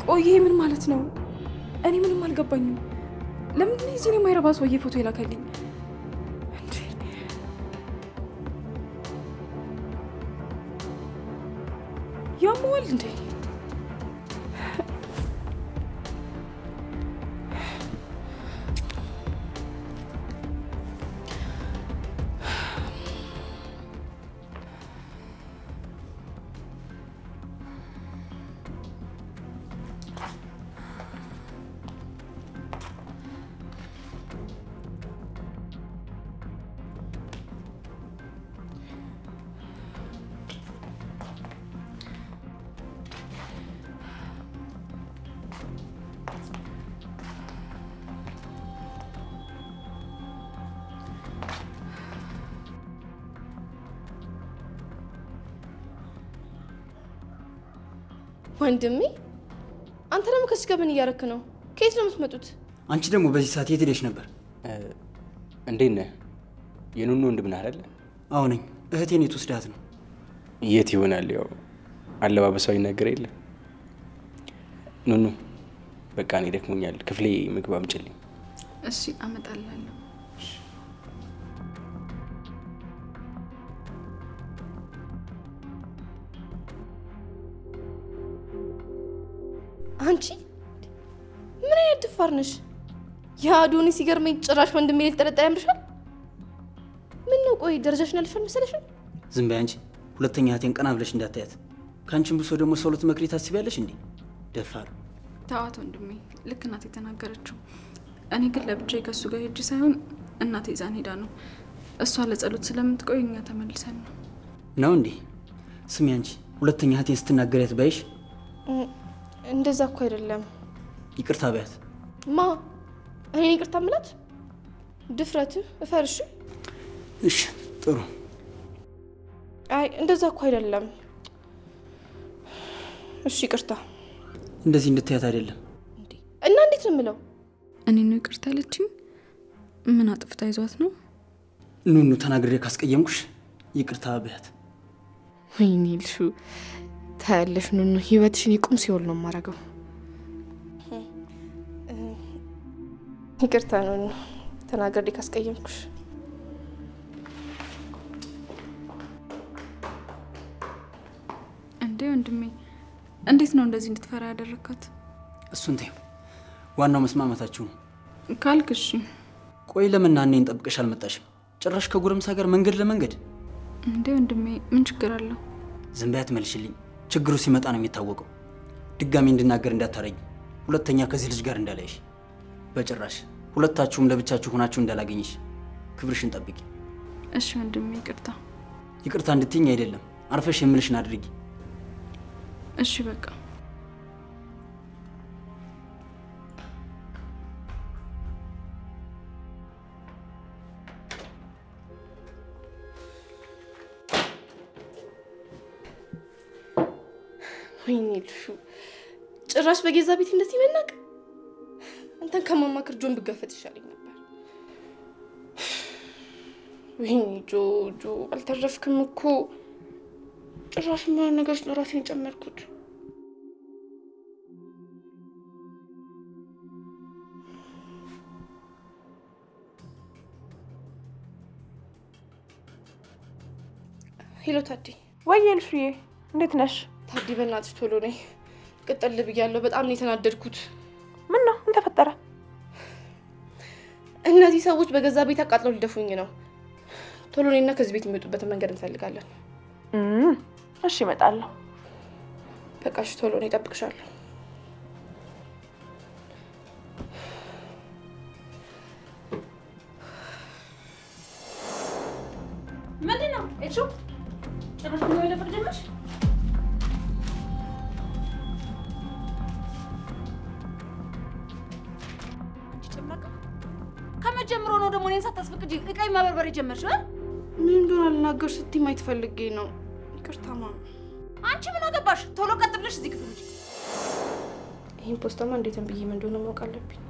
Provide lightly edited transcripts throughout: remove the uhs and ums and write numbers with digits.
ቆይ ይሄ ምን ማለት ነው? እኔ ምንም አልገባኝም። ለምን ነው እዚህ የማይረባ ሰውዬ ፎቶ ይላከልኝ? ያሟል እንዴ? ወንድሜ አንተ ደግሞ ከዚህ ጋር ምን እያረክ ነው? ከየት ነው የምትመጡት? አንቺ ደግሞ በዚህ ሰዓት የት ሄደሽ ነበር? እንዴት ነህ? የኑኑ ወንድም ነህ አይደል? አዎ ነኝ። እህቴን የት ወስዳት ነው? የት ይሆናል? ያው አለባበሷ ይነገር የለ። ኑኑ በቃ እኔ ደክሞኛል። ክፍሌ ምግብ አምጪልኝ። እሺ አመጣልሃለሁ። አንቺ ምን አይነት ድፋር ነሽ? ያዶኒ ሲገርመኝ ጭራሽ ወንድሜ ልትጠረጠር ያምርሻል? ምን ነው ቆይ ደረጃሽን ያልሻል መሰለሽ? ዝም በይ አንቺ። ሁለተኛ እህቴን ቀና ብለሽ እንዳታያት። ካንቺም ብሶ ደግሞ ሰው ልትመክሪ ታስቢያለሽ እንዴ? ደፋር። ተዋት ወንድሜ፣ ልክ እናቴ ተናገረችው። እኔ ግን ለብቻዬ ከሱ ጋር ሄጄ ሳይሆን እናቴ ይዛን ሄዳ ነው። እሷ ለጸሎት ስለምትቆይ እኛ ተመልሰን ነው እንዴ? ስሚ አንቺ፣ ሁለተኛ እህቴን ስትናገሪያት ባይሽ እንደዛ እኮ አይደለም። ይቅርታ በያት። ማ እኔ ይቅርታ ማለት ድፍረት እፈርሽ? እሺ ጥሩ። አይ እንደዛ እኮ አይደለም። እሺ ይቅርታ። እንደዚህ እንድትያት አይደለም እንዴ? እና እንዴት ነው የምለው? እኔ ነው ይቅርታ አለችኝ። ምን አጥፍታ ይዟት ነው? ኑኑ ተናግሬ ካስቀየምኩሽ ይቅርታ በያት። ወይኔ ልሹ ታያለሽ ኑኑ፣ ህይወትሽን ይቁም ሲወል ነው ማረጋው። ይቅርታ ኑኑ ተናግሬ ካስቀየምኩሽ። እንዴ ወንድሜ፣ እንዴት ነው እንደዚህ እንድትፈራ ያደረካት? እሱን ተይው፣ ዋናው መስማማታችሁ ነው ካልክ እሺ። ቆይ ለምን እኔን ጠብቀሽ አልመጣሽም? ጭራሽ ከጉረምሳ ጋር መንገድ ለመንገድ። እንዴ ወንድሜ ምን ችግር አለው? ዝም በያት መልሽልኝ። ችግሩ ሲመጣ ነው የሚታወቀው። ድጋሚ እንድናገር እንዳታረጊ። ሁለተኛ ከዚህ ልጅ ጋር እንዳላይሽ በጭራሽ። ሁለታችሁም ለብቻችሁ ሆናችሁ እንዳላገኝሽ። ክብርሽን ጠብቂ እሺ ወንድሜ። ይቅርታ። ይቅርታ እንድትይኝ አይደለም፣ አርፈሽ የምልሽን አድርጊ። እሺ በቃ። ወይኔ ልሹ ጭራሽ በጌዛ ቤት እንደዚህ መናቅ። አንተን ከማማክር ጆን ብጋፈጥ ይሻለኝ ነበር። ወይኔ ጆ አልተረፍክም እኮ። ጭራሽ ምን ነገርሽ ነው ራሴን ጨመርኩት። ሄሎ ታዲ። ወይ ልሹዬ እንዴት ነሽ? ታዲ በእናትሽ ቶሎ ነይ። ቅጥል ብያለሁ። በጣም ነው የተናደድኩት። ምን ነው? ምን ተፈጠረ? እነዚህ ሰዎች በገዛ ቤት አቃጥለው ሊደፉኝ ነው። ቶሎ ነይና ከዚህ ቤት የሚወጡበትን መንገድ እንፈልጋለን። እሺ እመጣለሁ። በቃ እሺ ቶሎ ነይ፣ እጠብቅሻለሁ። ምንድን ነው? እሱ ጭራሽ ነው የለፈቅ ጀመርሽ? ከመጀመሩ ነው ደግሞ እኔን ሳታስፈቅጂ እቃይ ማበርበር ጀመርሽ? ምን እንደሆነ አልናገር ስትይ ማየት ፈልጌ ነው። ይቅርታማ። አንቺ ምን አገባሽ? ቶሎ ቀጥ ብለሽ እዚህ ክፍል ውጪ። ይሄን ፖስታማ እንዴት ብዬ ምን እንደሆነ ማወቅ አለብኝ።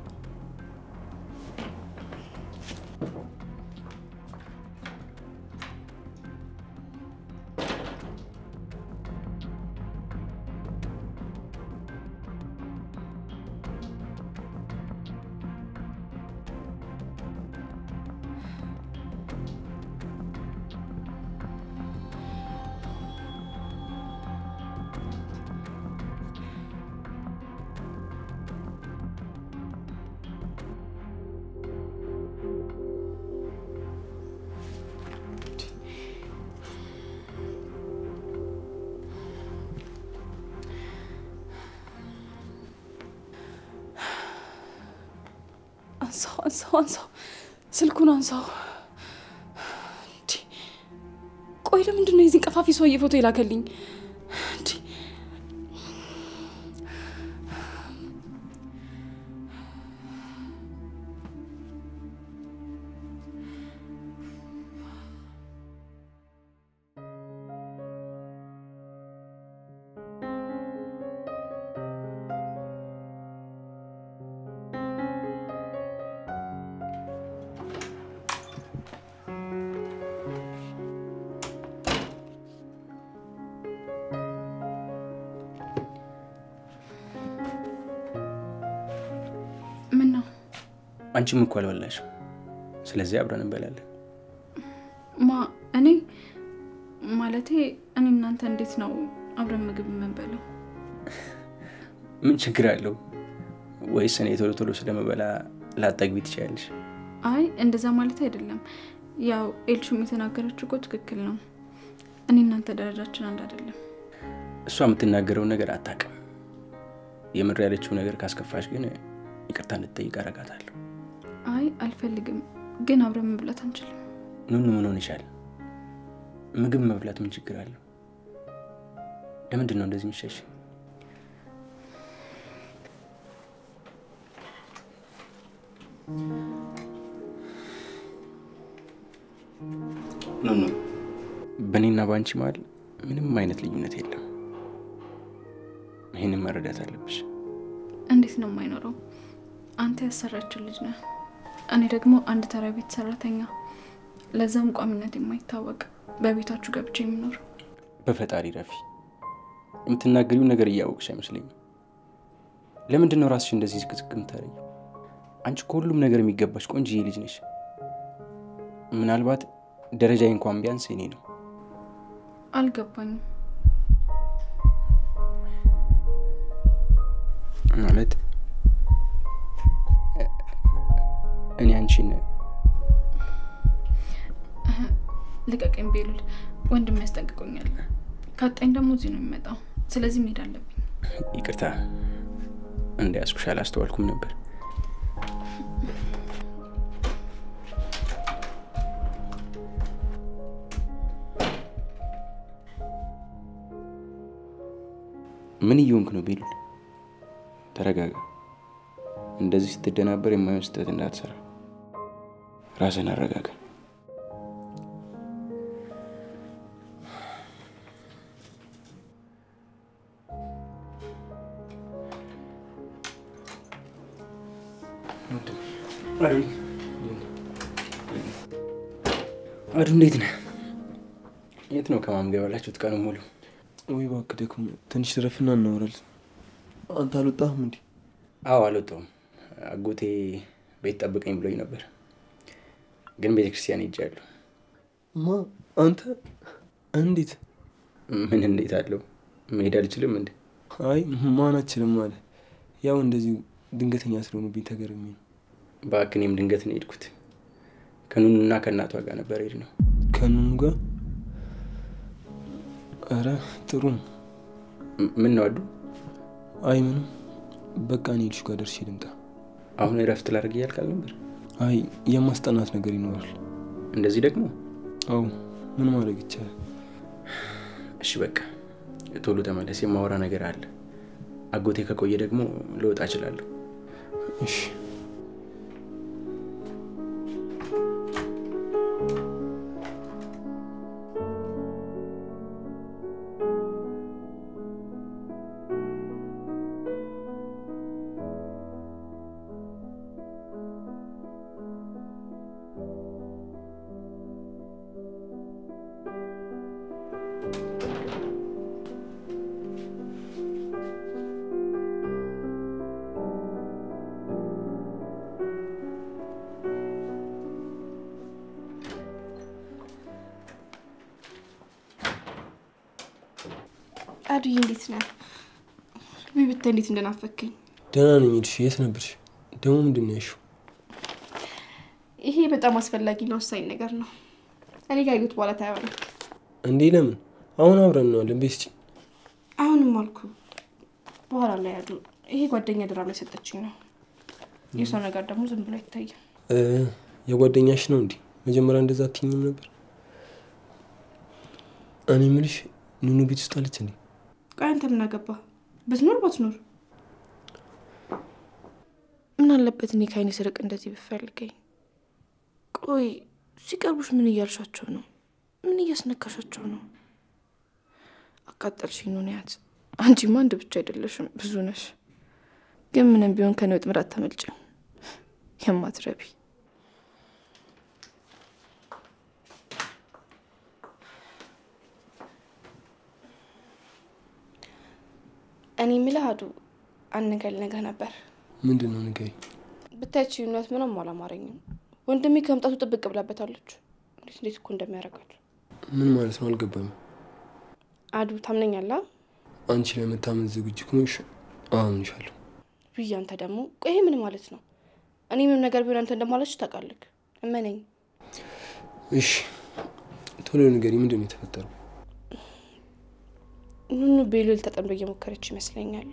አንሳው ስልኩን አንሳው። ቆይ ለምንድን ነው የዚህን ቀፋፊ ሰውዬ ፎቶ ይላከልኝ? ምን ነው? አንቺም እኮ አልበላሽም። ስለዚህ አብረን እንበላለን። እኔ ማለቴ እኔ እናንተ እንዴት ነው አብረን ምግብ የምንበላው? ምን ችግር አለው? ወይስ እኔ ቶሎ ስለመበላ ላጠግቢ ትችያለሽ? አይ እንደዛ ማለት አይደለም። ያው ኤልሹም የተናገረችው እኮ ትክክል ነው። እኔ እናንተ ደረጃችን አንድ አይደለም። እሷ የምትናገረው ነገር አታውቅም። የምር ያለችው ነገር ካስከፋሽ ግን ይቅርታ እንድትጠይቅ አረጋታለሁ። አይ አልፈልግም፣ ግን አብረን መብላት አንችልም። ምን ሆነሻል? ምግብ መብላት ምን ችግር አለው? ለምንድን ነው እንደዚህ የምትሸሽ? ኑኑ በእኔና ባንቺ መሀል ምንም አይነት ልዩነት የለም። ይሄንን መረዳት አለብሽ። እንዴት ነው የማይኖረው? አንተ ያሰራችው ልጅ ነህ፣ እኔ ደግሞ አንድ ተራ ቤት ሰራተኛ፣ ለዛም ቋሚነት የማይታወቅ በቤታችሁ ገብቼ የምኖር። በፈጣሪ ረፊ፣ የምትናገሪው ነገር እያወቅሽ አይመስለኝም። ለምንድን ነው ራስሽ እንደዚህ ዝቅዝቅ የምታረጊው? አንቺ ከሁሉም ነገር የሚገባሽ ቆንጆዬ ልጅ ነሽ። ምናልባት ደረጃዬ እንኳን ቢያንስ እኔ ነው። አልገባኝም ማለት እኔ አንቺን ልቀቀኝ ቤሉል፣ ወንድም ያስጠንቅቆኛል። ካጣኝ ደግሞ እዚህ ነው የሚመጣው። ስለዚህ መሄድ አለብኝ። ይቅርታ እንዳያስኩሽ አላስተዋልኩም ነበር። ምን እየሆንክ ነው ቤሉል? ተረጋጋ። እንደዚህ ስትደናበር የማይሆን ስህተት እንዳትሰራ። ራስን አረጋጋ። አዱ እንዴት ነህ? የት ነው ከማም ጋር ያላችሁት ቀኑን ሙሉ? ወይ እባክህ ደክሞ ትንሽ ረፍና እናወራለን። አንተ አልወጣህም እንዴ? አዎ አልወጣሁም። አጎቴ ቤት ጠብቀኝ ብሎኝ ነበር፣ ግን ቤተክርስቲያን ሄጃለሁ። አንተ እንዴት? ምን እንዴት አለው? መሄድ አልችልም እንዴ? አይ ማናችንም ማለት ያው እንደዚህ ድንገተኛ ስለሆነብኝ ተገርሜ ነው። እባክህ እኔም ድንገት ነው የሄድኩት። ከኑኑና ከእናቷ ጋር ነበር የሄድነው። ከኑኑ ጋር? ኧረ ጥሩ ነው። ምን ነው አዱ? አይ ምንም፣ በቃ እኔ ልጅ ጋር ደርሼ ልምጣ። አሁን እረፍት ላድርግ እያልክ አልነበር? አይ የማስጠናት ነገር ይኖራል። እንደዚህ ደግሞ? አዎ ምን ማድረግ ይቻላል? እሺ በቃ ቶሎ ተመለስ፣ የማወራ ነገር አለ። አጎቴ ከቆየ ደግሞ ልወጣ እችላለሁ። እሺ አዱዬ እንዴት ነህ? ብታይ እንዴት እንደናፈከኝ። ደህና ነኝ። እሺ የት ነበርሽ? ደግሞ ምንድን ነው ያልሽው? ይሄ በጣም አስፈላጊና ወሳኝ ነገር ነው። እኔ ጋር ይሁት በኋላ ታያለህ። እንዴ ለምን? አሁን አብረን ነው ለምቤስቲ። አሁንም አልኩ በኋላ ላይ ያሉ ይሄ ጓደኛ ድራ ላይ ሰጠችኝ ነው። የሰው ነገር ደግሞ ዝም ብሎ አይታይም። የጓደኛሽ ነው እንዴ? መጀመሪያ እንደዛ አትይኝም ነበር? እኔ የምልሽ ኑኑ ቤት ውስጥ አለች እንዴ? ቆይ አንተ ምን አገባ? ብትኖር ባትኖር ምን አለበት እኔ ከአይኔ ስርቅ እንደዚህ ብፈልገኝ? ቆይ ሲቀርቡሽ ምን እያልሻቸው ነው? ምን እያስነካሻቸው ነው? አቃጠልሽኝ ኑንያት። አንቺማ አንድ ብቻ አይደለሽም ብዙ ነሽ። ግን ምንም ቢሆን ከኔ ወጥመድ አታመልጭም የማትረቢ። እኔ የምልህ አዱ አንድ ነገር ልነግርህ ነበር። ምንድን ነው ንገሪኝ። ብታይች ኑንያት ምንም አላማረኝም። ወንድሜ ከመምጣቱ ጥብቅ ብላበታለች። እንዴት እኮ እንደሚያረጋት። ምን ማለት ነው አልገባኝም። አዱ ታምነኛለህ? አንቺ ለመታመን ዝግጁ ከሆንሽ አምንሻለሁ። ብዬ አንተ ደግሞ ቆይ ምን ማለት ነው? እኔ ምንም ነገር ቢሆን አንተ እንደማለች ታውቃለህ። እመነኝ። እሺ ቶሎ ንገሪኝ፣ ምንድን ነው የተፈጠረው? ኑኑ ቤሉል ተጠምዶ እየሞከረች ይመስለኛል።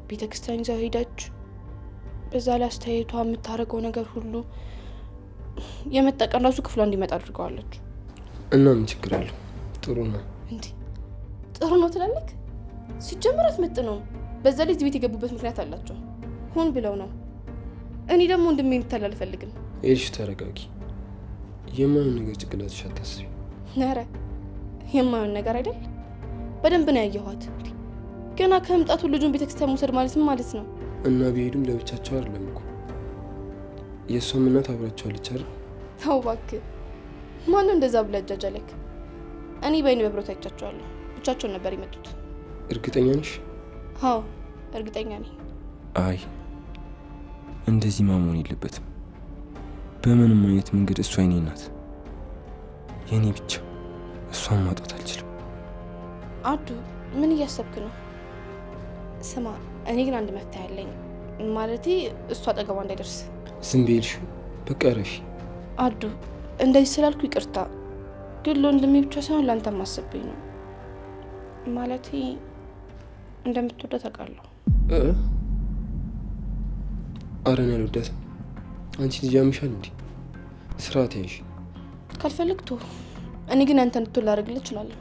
ቤተክርስቲያን ይዛ ሄደች። በዛ ላይ አስተያየቷ የምታደርገው ነገር ሁሉ የመጠቀም ራሱ ክፍሏ እንዲመጣ አድርገዋለች። እና ምን ችግር አለው? ጥሩ ነው እንዴ? ጥሩ ነው ትላለህ? ሲጀምራት መጥ ነው። በዛ ላይ ቤት የገቡበት ምክንያት አላቸው። ሆን ብለው ነው። እኔ ደግሞ እንደምን ይተላል ፈልግም። እሺ ተረጋጊ። የማይሆን ነገር ጭቅላትሽ አታስቢ። ነረ የማይሆን ነገር አይደል? በደንብ ነው ያየኋት። ገና ከመምጣቱ ልጁን ቤተክርስቲያን መውሰድ ማለት ነው። እና ቢሄዱም ለብቻቸው አይደለም እኮ የእሷም እናት አብራቸዋለች አይደል? ተው እባክህ። ማነው እንደዛ ብለህ አጃጃለክ? እኔ በይኔ በብሮት አይቻቸዋለሁ። ብቻቸውን ነበር የመጡት። እርግጠኛ ነሽ? አዎ እርግጠኛ ነኝ። አይ እንደዚህ ማመን የለበትም። በምንም አይነት መንገድ እሷ የኔ ናት፣ የኔ ብቻ። እሷን ማጣት አልችልም። አዱ ምን እያሰብክ ነው? ስማ እኔ ግን አንድ መፍትሄ አለኝ። ማለቴ እሷ አጠገቧ እንዳይደርስ። ዝም በይልሽ በቃ ረፊ። አዱ እንደዚህ ስላልኩ ይቅርታ፣ ግን ለወንድሜ ብቻ ሳይሆን ለአንተም አስቤኝ ነው። ማለቴ እንደምትወደው ታውቃለሁ። ኧረ እኔ አልወዳትም። አንቺ ልጅ ያምሻል እንዴ? ስርዓት ያዥ። ካልፈልግ ቶ እኔ ግን አንተ እንድትወል ላደርግልህ እችላለሁ።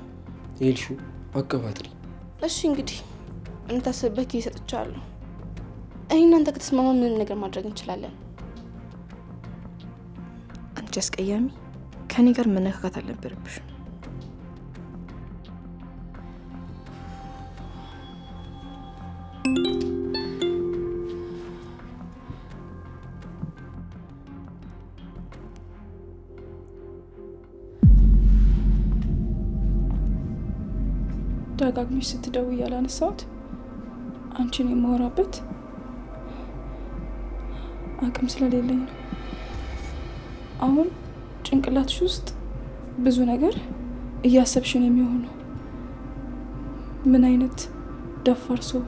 ይልሹ አቀባጥሪ። እሺ እንግዲህ እንታስብበት ጊዜ ሰጥቻለሁ። እኔ እናንተ ከተስማማ ምን ነገር ማድረግ እንችላለን። አንቺ አስቀያሚ፣ ከኔ ጋር መነካካት አልነበረብሽ። ደጋግመሽ ስትደውይ ያላነሳሁት አንቺን የማወራበት አቅም ስለሌለኝ ነው። አሁን ጭንቅላትሽ ውስጥ ብዙ ነገር እያሰብሽ ነው የሚሆነው። ምን አይነት ደፋር ሰው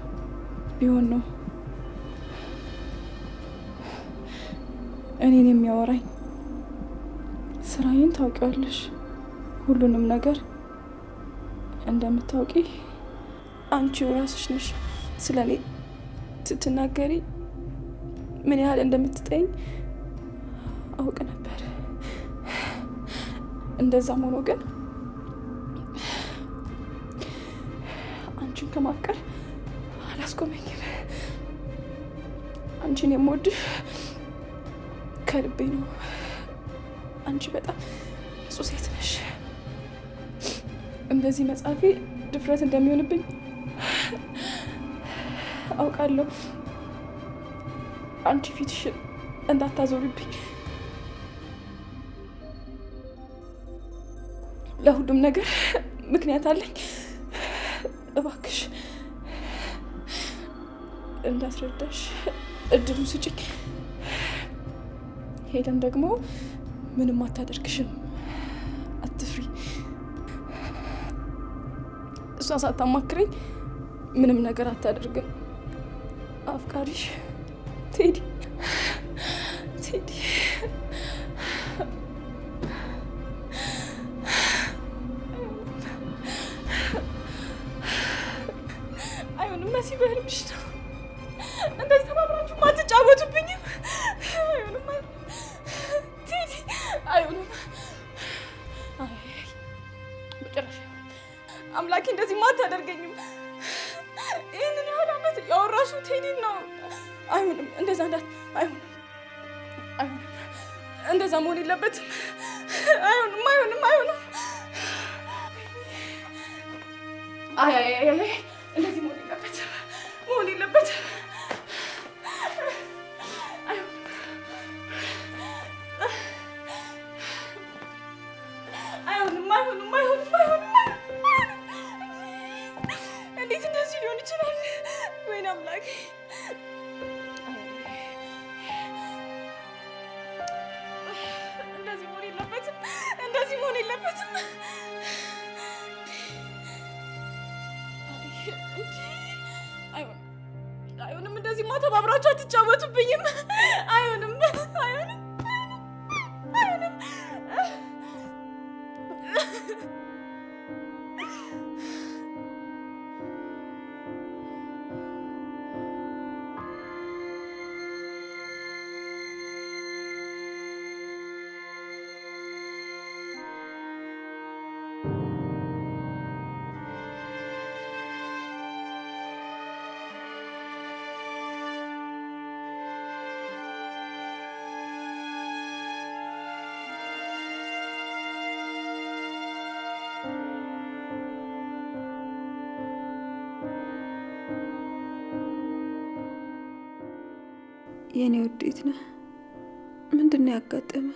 ቢሆን ነው እኔን የሚያወራኝ? ስራዬን ታውቂዋለሽ። ሁሉንም ነገር እንደምታውቂ አንቺው ራስሽ ነሽ ስለኔ ስትናገሪ ምን ያህል እንደምትጠይኝ አውቅ ነበር። እንደዛም ሆኖ ግን አንቺን ከማፍቀር አላስቆመኝም። አንቺን የምወድሽ ከልቤ ነው። አንቺ በጣም ንጹህ ሴት ነሽ። እንደዚህ መጻፌ ድፍረት እንደሚሆንብኝ አውቃለሁ። አንቺ ፊትሽን እንዳታዞሪብኝ። ለሁሉም ነገር ምክንያት አለኝ። እባክሽ እንዳስረዳሽ እድሉን ስጪኝ። ሄደን ደግሞ ምንም አታደርግሽም፣ አትፍሪ። እሷ ሳታማክረኝ ምንም ነገር አታደርግም። አፍቃሪሽ ቴዲ። አይሆንም መሲ፣ በህልምሽ ነው። እንደዚህ ተባብራችሁ ማትጫወቱብኝም። እንደዛ መሆን የለበትም። አይሆንም። አይ እንደዚህ መሆን የለበትም። አይሆንም። እንዴት እንደዚህ ሊሆን ይችላል? ወይኔ አምላኬ! እንደዚህ መሆን የለበትም። አይሆንም። እንደዚህ ተባብራችሁ አትጫወቱብኝም። አይሆንም። የኔ ውዴት ነህ። ምንድነው ያጋጠመ?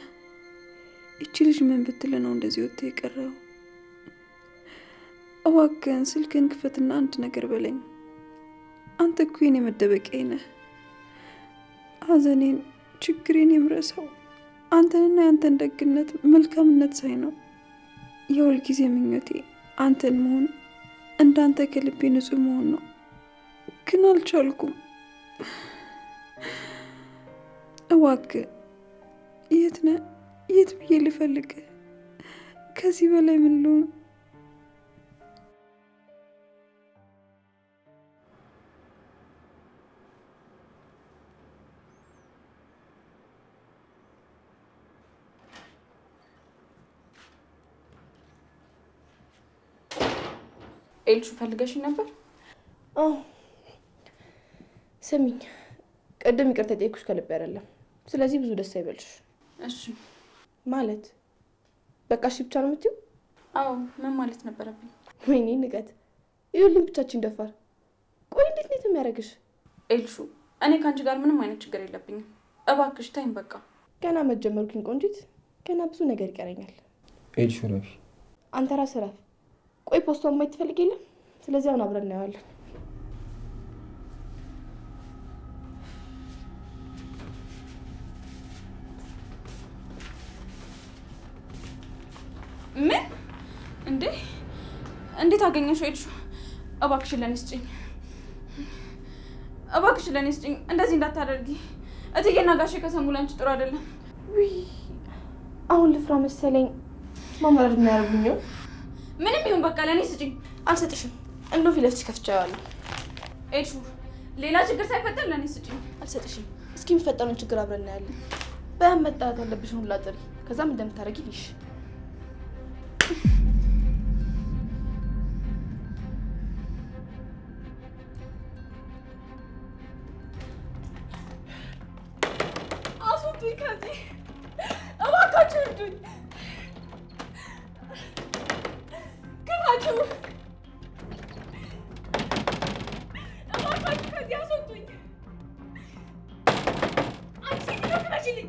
እቺ ልጅ ምን ብትል ነው እንደዚህ ወጥቶ የቀረው? እባክህን ስልክን ክፈትና አንድ ነገር በለኝ። አንተ እኮ የኔ መደበቂያ ነህ። ሐዘኔን ችግሬን የምረሳው አንተንና ያንተን ደግነት መልካምነት ሳይ ነው። የሁል ጊዜ ምኞቴ አንተን መሆን እንዳንተ ከልቤ ንጹህ መሆን ነው። ግን አልቻልኩም። እባክህ የት ነህ? የት ብዬ ልፈልግ? ከዚህ በላይ ምን ልሆን? ኤልሹ ፈልገሽኝ ነበር? አዎ። ስሚኝ፣ ቀደም ይቅርታ ጠይቁሽ ከልብ አይደለም። ስለዚህ ብዙ ደስ አይበልሽ። እሺ ማለት በቃ እሺ ብቻ ነው የምትይው? አዎ። ምን ማለት ነበረብኝ? ወይኔ ንቀት! ይኸውልኝ ብቻችን ደፋር። ቆይ እንዴት ነው የሚያደርግሽ? ኤልሹ፣ እኔ ካንቺ ጋር ምንም አይነት ችግር የለብኝም። እባክሽ ተይኝ በቃ። ገና መጀመርኩኝ ቆንጂት፣ ገና ብዙ ነገር ይቀረኛል። ኤልሹ ረፊ፣ አንተ ራስህ ረፍ። ቆይ ፖስቷን ማየት ትፈልጊ የለም? ስለዚህ አሁን አብረን እናየዋለን። ምን እንዴ? እንዴት አገኘሽው? ኤልሹ እባክሽ ለኔ ስጪኝ። እባክሽ ለኔ ስጪኝ። እንደዚህ እንዳታደርጊ። እትዬና ጋሼ ከሰሙ ላንቺ ጥሩ አይደለም። ውይ አሁን ልፍራ መሰለኝ። ማማረድ ነው ያርጉኝ። ምንም ይሁን በቃ ለኔ ስጪኝ። አልሰጥሽም። እንደው ፊት ለፊት ከፍቻለሁ። ኤልሹ ሌላ ችግር ሳይፈጠር ለኔ ስጪኝ። አልሰጥሽም። እስኪ የሚፈጠረውን ችግር አብረን እናያለን። በመጣት ያለብሽን ሁላ ጥሪ። ከዛም እንደምታረጊ ልሽ አስወጡኝ ከዚህ እባካችሁ እርዱኝ። ግፋችሁ እባካችሁ ከዚህ አስወጡኝ። አንቺ ግፋችልኝ፣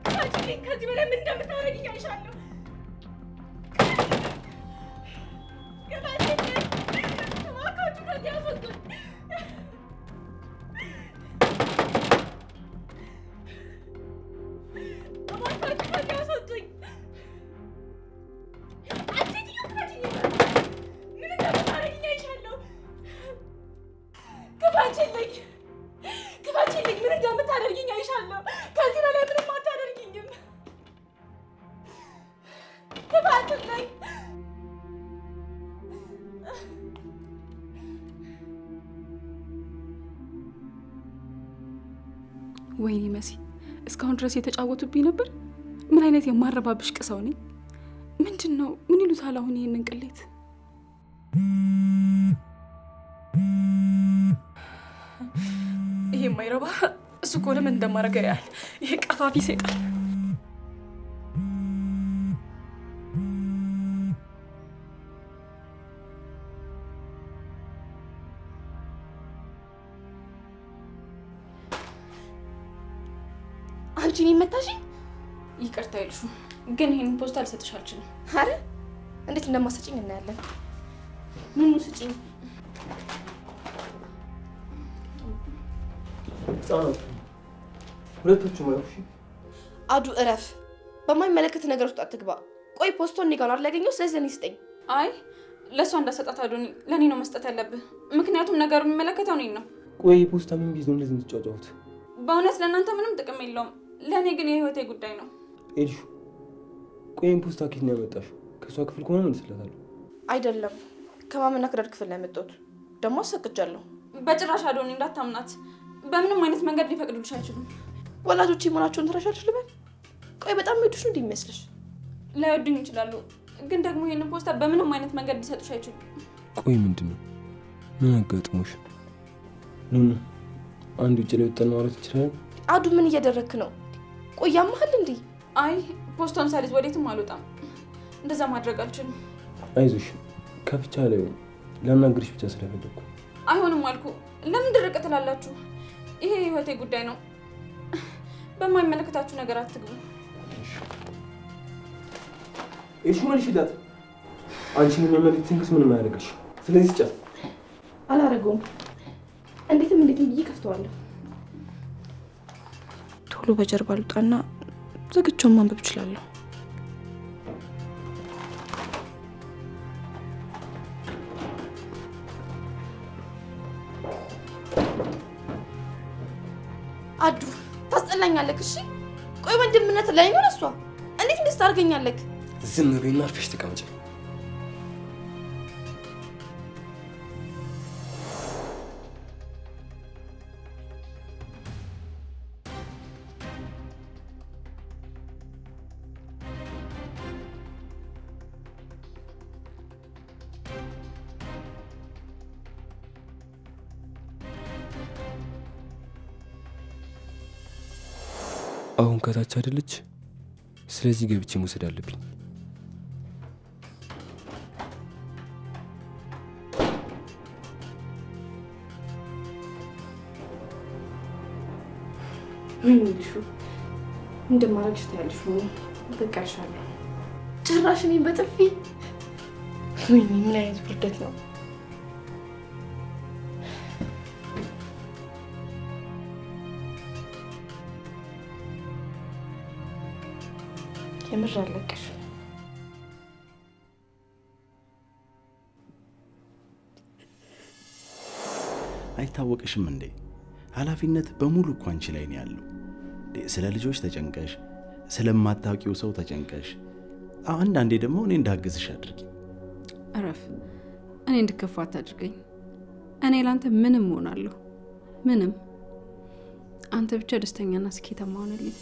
ግፋችልኝ። ከዚህ በላይ ምን እንደምታደርጊኝ አይሻለሁ። ግፋችልኝ እባካችሁ ከዚህ አስወጡኝ። ክፋችልኝ፣ ምን እንደምታደርጊኝ አይሻለሁ። ከዚህ በላይ ምንም አታደርጊኝም። ክፋችልኝ። ወይኔ መሲ፣ እስካሁን ድረስ የተጫወቱብኝ ነበር። ምን አይነት የማረባብሽ ቅሰው ነኝ? ምንድን ነው? ምን ይሉታል አሁን ይሄንን ቅሌት? ይሄ የማይረባ እሱ እኮ ለምን እንደማደርገው ያህል ይሄ ቀፋፊ ሰይጣን። አንቺ እኔን መታሽኝ? ይቅርታ ይልሹ፣ ግን ይሄን ፖስታ ልሰጥሽ አልችልም። አረ እንዴት እንደማሰጭኝ እናያለን። ኑኑ ስጪኝ። ሁለቶቹም አይውሽ። አዱ እረፍ። በማይመለከት ነገር ውስጥ አትግባ። ቆይ ፖስቶን እኔ ጋር ነው ያገኘው፣ ስለዚህ እኔ ስጠኝ። አይ ለእሷ እንዳሰጣት አዶኒ፣ ለእኔ ነው መስጠት ያለብህ። ምክንያቱም ነገሩ የሚመለከተው እኔን ነው። ቆይ ፖስታ ምን ቢይዝ ነው እንደዚህ የምትጫጫሁት? በእውነት ለእናንተ ምንም ጥቅም የለውም፣ ለእኔ ግን የህይወቴ ጉዳይ ነው። ኤልሹ ቆይ ፖስታ ከየት ነው ያመጣሽው? ከእሷ ክፍል ከሆነ መልስላታለሁ። አይደለም ከማመና ከዳር ክፍል ነው ያመጣሁት። ደግሞ አሰቅጃለሁ። በጭራሽ አዶኒ እንዳታምናት። በምንም አይነት መንገድ ሊፈቅዱልሽ አይችሉም። ወላጆቼ መሆናቸውን ትረሻለሽ ልበል? ቆይ በጣም የሚወዱሽ ነው እንዲመስልሽ? ላይወዱኝ ይችላሉ፣ ግን ደግሞ ይህንን ፖስታ በምንም አይነት መንገድ ሊሰጡሽ አይችሉም። ቆይ ምንድን ነው? ምን አጋጥሞሽ? ኑኑ አንድ ውጭ ላይ ወጣን ማውራት እንችላለን? አዱ ምን እያደረግክ ነው? ቆይ ያመሃል እንዴ? አይ ፖስታውን ሳልይዝ ወዴትም አልወጣም። እንደዛ ማድረግ አልችልም። አይዞሽ ከፍቻ ላይ ላናግርሽ ብቻ ስለፈለኩ። አይሆንም አልኩ። ለምን ድርቅ ትላላችሁ? ይሄ የህይወቴ ጉዳይ ነው። በማይመለከታችሁ ነገር አትግቡ። ኤልሹ መልሽላት። አንቺን የሚመለከትሽ ምንም አያደርግሽ። ስለዚህ ጫፍ አላረገውም። እንዴትም ብዬ ከፍተዋለሁ። ቶሎ በጀርባ ልውጣና ዘግቼውን ማንበብ እችላለሁ። አዱ ታስጠላኛለህ። እሺ ቆይ ወንድምነት ላይ ነው እሷ። እንዴት እንደዚህ ታርገኛለህ? ዝም በይና አርፈሽ ተቀመጪ። አሁን ከታች አይደለች? ስለዚህ ገብቼ መውሰድ አለብኝ። ምንድሹ እንደማረግሽ ታያለሽ ነው በቃሻለሁ። ጭራሽ እኔን በጥፊ ወይኔ ምን አይነት ፍርደት ነው? የምር አለቀሽ። አይታወቅሽም እንዴ? ኃላፊነት በሙሉ እኮ አንቺ ላይ ነው ያለው። ስለ ልጆች ተጨንቀሽ፣ ስለማታውቂው ሰው ተጨንቀሽ፣ አንዳንዴ ደግሞ እኔ እንዳግዝሽ አድርጊ። አረፍ። እኔ እንድከፋ አታድርገኝ። እኔ ላንተ ምንም ሆናለሁ፣ ምንም። አንተ ብቻ ደስተኛና ስኬታማ ሆነልኝ።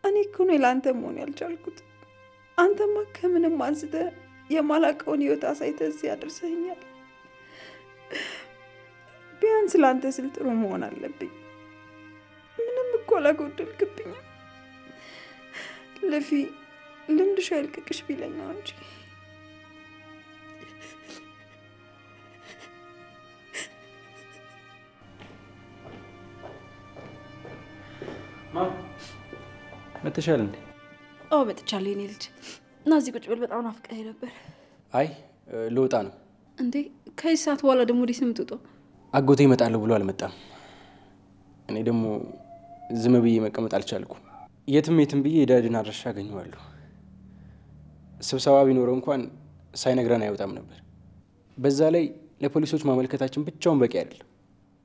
እኔ እኮ ነው ላንተ መሆን ያልቻልኩት። አንተማ ከምንም አንስተ የማላቀውን ህይወት አሳይተህ እዚህ አድርሰኛል። ቢያንስ ላንተ ስል ጥሩ መሆን አለብኝ። ምንም እኮ አላጎደልክብኝም። ለፊ ልምድሽ አይልቅቅሽ ቢለኝ ነው እንጂ ማም መተሻል እንዴ? አዎ መጥቻለሁ የኔ ልጅ። እና እዚህ ቁጭ ብል፣ በጣም ናፍቀኸኝ ነበር። አይ ልወጣ ነው። እንዴ ከዚህ ሰዓት በኋላ ደግሞ ወዴት ነው የምትወጣው? አጎቴ እመጣለሁ ብሎ አልመጣም። እኔ ደግሞ ዝም ብዬ መቀመጥ አልቻልኩም። የትም ብዬ የዳድን አድራሻ አገኘዋለሁ። ስብሰባ ቢኖረው እንኳን ሳይነግረን አይወጣም ነበር። በዛ ላይ ለፖሊሶች ማመልከታችን ብቻውን በቂ አይደለም።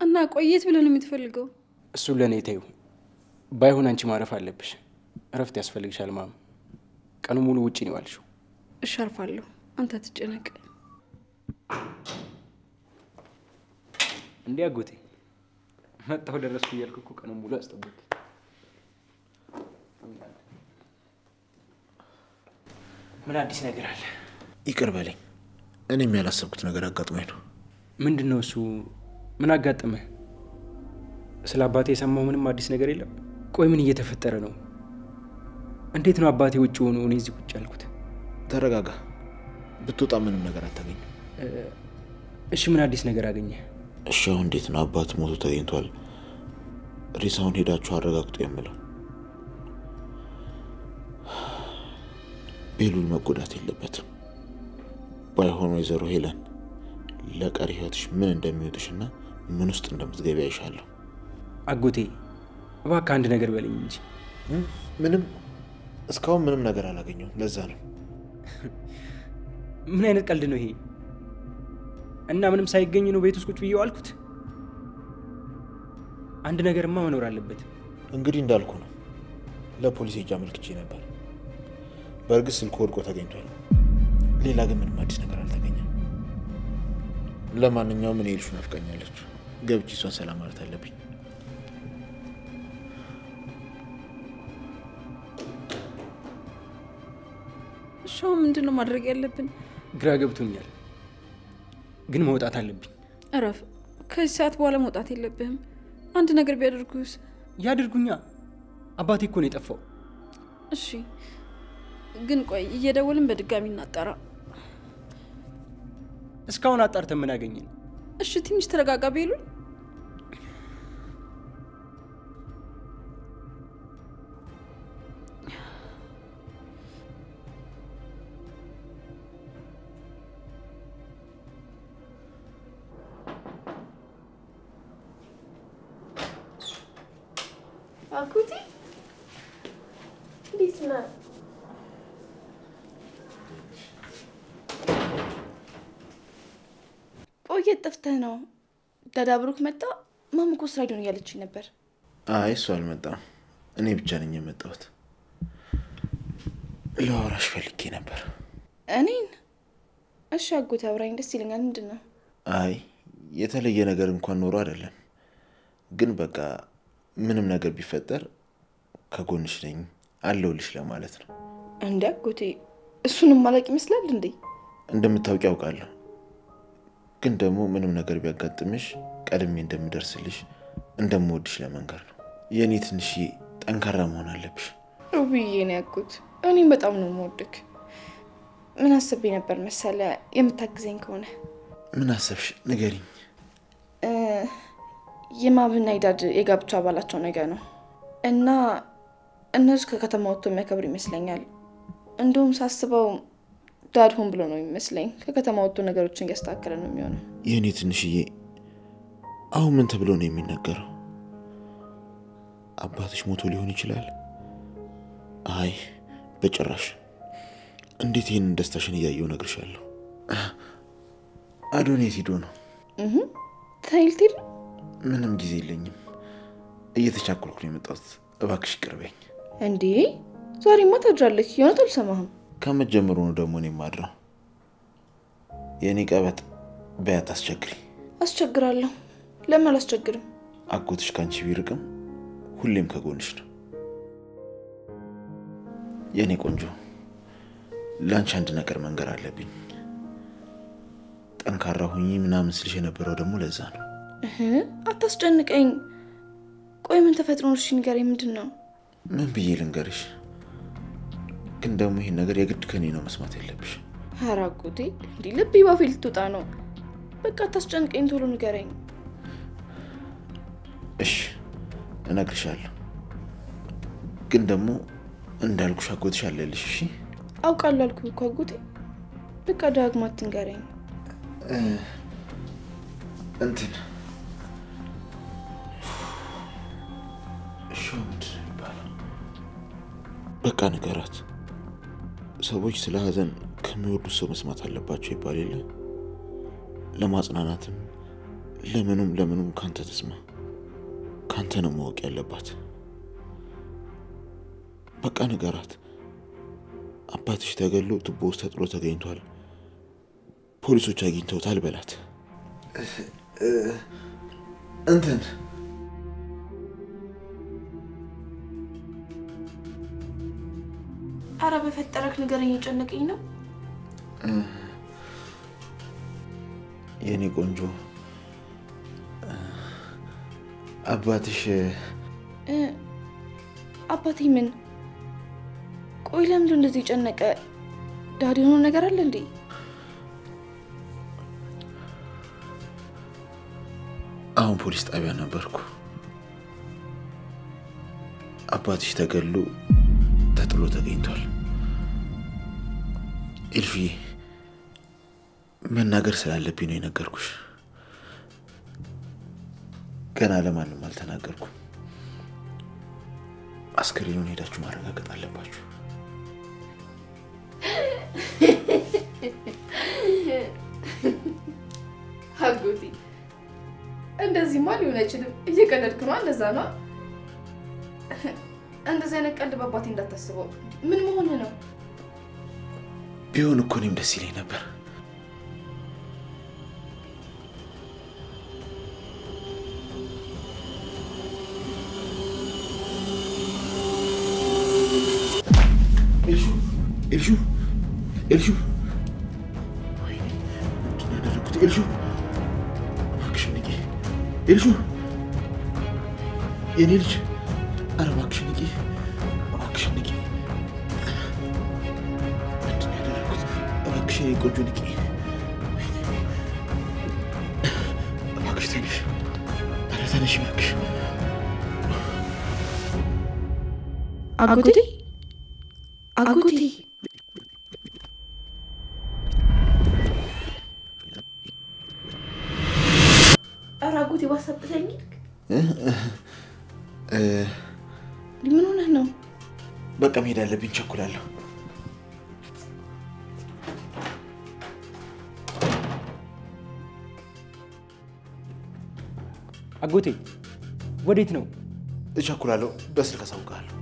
እና ቆየት ብለን የምትፈልገው? እሱን ለእኔ ተይው። ባይሆን አንቺ ማረፍ አለብሽ። እረፍት ያስፈልግሻል ማም። ቀኑ ሙሉ ውጪ ነው ያልሽው። እሺ አርፋለሁ፣ አንተ አትጨነቅ። እንዴ አጎቴ መጣሁ ደረስኩ እያልኩ እኮ ቀኑ ሙሉ አስጠበቅ። ምን አዲስ ነገር አለ? ይቅር በለኝ፣ እኔም ያላሰብኩት ነገር አጋጥሞኝ ነው። ምንድነው እሱ? ምን አጋጠመ? ስለ አባቴ የሰማው ምንም አዲስ ነገር የለም? ቆይ ምን እየተፈጠረ ነው? እንዴት ነው አባቴ ውጭ ሆኖ እኔ እዚህ ቁጭ ያልኩት? ተረጋጋ። ብትወጣ ምንም ነገር አታገኝም። እሺ ምን አዲስ ነገር አገኘ? እሺ አሁን እንዴት ነው አባት ሞቶ ተገኝቷል፣ ሬሳውን ሄዳችሁ አረጋግጡ የምለው? ቤሉል መጎዳት የለበትም። ባይሆን ወይዘሮ ሄለን ለቀሪ ህይወትሽ ምን እንደሚወጥሽና ምን ውስጥ እንደምትገቢ አይሻለሁ። አጎቴ እባክህ አንድ ነገር በለኝ እንጂ። ምንም እስካሁን ምንም ነገር አላገኘሁም። ለዛ ነው። ምን አይነት ቀልድ ነው ይሄ? እና ምንም ሳይገኝ ነው ቤት ውስጥ ቁጭ ብዬ ዋልኩት? አንድ ነገርማ መኖር አለበት። እንግዲህ እንዳልኩ ነው። ለፖሊስ ሄጄ አመልክቼ ነበር። በእርግጥ ስልኩ ወድቆ ተገኝቷል። ሌላ ግን ምንም አዲስ ነገር አልተገኘም። ለማንኛውም እኔ ልሹ ናፍቀኛለች። ገብቼ እሷን ሰላም ማለት አለብኝ። እሺ ምንድን ነው ማድረግ ያለብን? ግራ ገብቶኛል፣ ግን መውጣት አለብኝ። እረፍ። ከዚህ ሰዓት በኋላ መውጣት የለብህም። አንድ ነገር ቢያደርጉስ? ያድርጉኛ። አባቴ እኮ ነው የጠፋው። እሺ ግን ቆይ እየደወልን በድጋሚ እናጣራ። እስካሁን አጣርተን ምን አገኘን? እሺ ትንሽ ተረጋጋ ቤሉል። አኩቲ እንዴት ነህ? ቆየት ጠፍተህ ነው? ዳዳ ብሩክ መጣ? ማም እኮ ስራ ሄዶ ነው እያለችኝ ነበር። አይ እሱ አልመጣም፣ እኔ ብቻ ነኝ የመጣሁት። ለአውራሽ ፈልጌ ነበር። እኔን? እሺ አጎቴ አውራኝ፣ ደስ ይለኛል። ምንድን ነው? አይ የተለየ ነገር እንኳን ኖሮ አይደለም፣ ግን በቃ ምንም ነገር ቢፈጠር ከጎንሽ ነኝ አለሁልሽ ለማለት ነው። እንዴ አጎቴ እሱንም ማለቅ ይመስላል እንዴ? እንደምታውቂ ያውቃለሁ፣ ግን ደግሞ ምንም ነገር ቢያጋጥምሽ ቀድሜ እንደምደርስልሽ እንደምወድሽ ለመንገር ነው። የኔ ትንሽዬ ጠንካራ መሆን አለብሽ። ውብዬ ነው ያልኩት። እኔም በጣም ነው የምወድክ። ምን አስቤ ነበር መሰለ የምታግዘኝ ከሆነ? ምን አሰብሽ ንገሪኝ። የማምና ይዳድ የጋብቻ አባላቸው ነገ ነው እና እነሱ ከከተማ ወጥቶ የሚያከብር ይመስለኛል። እንደውም ሳስበው ዳድ ሆን ብሎ ነው የሚመስለኝ። ከከተማ ወጥቶ ነገሮችን እያስተካከለ ነው የሚሆነው። የኔ ትንሽዬ አሁን ምን ተብሎ ነው የሚነገረው? አባትሽ ሞቶ ሊሆን ይችላል? አይ በጭራሽ። እንዴት ይህንን ደስታሽን እያየው ነግርሻለሁ። አዶኔት ሂዶ ነው? ታይልቲል ምንም ጊዜ የለኝም፣ እየተቻኮልኩ ነው የመጣሁት። እባክሽ ቅርበኝ። እንዴ ዛሬማ ታድራለህ? የሆነ አልሰማህም? ከመጀመሩ ነው ደግሞ እኔ ማድረው። የኔ ቀበጥ በያት አስቸግሪ። አስቸግራለሁ። ለምን አላስቸግርም? አጎትሽ ካንቺ ቢርቅም ሁሌም ከጎንሽ ነው። የኔ ቆንጆ ላንቺ አንድ ነገር መንገር አለብኝ። ጠንካራ ሁኚ ምናምን ስልሽ የነበረው ደግሞ ለዛ ነው። አታስጨንቀኝ። ቆይ ምን ተፈጥሮ ነው? እሺ ንገረኝ። ምንድን ነው? ምን ብዬ ልንገርሽ? ግን ደግሞ ይሄን ነገር የግድ ከኔ ነው መስማት ያለብሽ። ኧረ አጎቴ እንዴ ልቤ ባፌ ልትወጣ ነው። በቃ አታስጨንቀኝ፣ ቶሎ ንገረኝ። እሺ እነግርሻለሁ፣ ግን ደግሞ እንዳልኩሽ አጎትሽ አለልሽ። እሺ አውቃለሁ አልኩህ እኮ አጎቴ። በቃ ዳግማ አትንገረኝ። እንትን ሾንድ ይባላል። በቃ ንገራት። ሰዎች ስለ ሀዘን ከሚወዱት ሰው መስማት አለባቸው ይባል የለ? ለማጽናናትም ለምኑም ካንተ ተስማ። ካንተ ነው ማወቅ ያለባት። በቃ ንገራት። አባትሽ ተገሎ ቱቦ ውስጥ ተጥሎ ተገኝቷል፣ ፖሊሶች አግኝተውታል በላት። እንትን አረ በፈጠረክ ንገረኝ፣ የጨነቀኝ ነው። የኔ ቆንጆ አባትሽ አባቴ ምን ቆይ ለምንድን እንደዚህ ጨነቀ? ዳዲ ሆኖ ነገር አለ እንዴ? አሁን ፖሊስ ጣቢያ ነበርኩ። አባትሽ ተገሎ ተጥሎ ተገኝቷል። ኤልፊ መናገር ስላለብኝ ነው የነገርኩሽ። ገና ለማንም አልተናገርኩም። አስከሬኑን ሄዳችሁ ማረጋገጥ አለባችሁ። አጎቴ እንደዚህ ማል ሊሆን አይችልም። እየቀለድክ ነው። እንደዛ ነው። እንደዚህ አይነት ቀልድ በአባቴ እንዳታስበው። ምን መሆን ነው? ቢሆን እኮ እኔም ደስ ይለኝ ነበር። ኤልሹ ወይኔ ምንድን ነው ያደረኩት? ኤልሹ እባክሽ ንቂ። ኤልሹ የኔ ልጅ፣ ኧረ እባክሽ ንቂ፣ እባክሽ ንቂ። ምንድን ነው ያደረኩት? እባክሽ የኔ ቆንጆ ንቂ። እባክሽ ተነሽ፣ ኧረ ተነሽ እባክሽ። አጎቴ አጎቴ አራጉቲ ዋሰብተኝ ምን ሆነህ ነው? በቃ መሄድ አለብኝ፣ ቸኩላለሁ። አጎቴ ወዴት ነው? እቸኩላለሁ። በስልክ አሳውቅሃለሁ።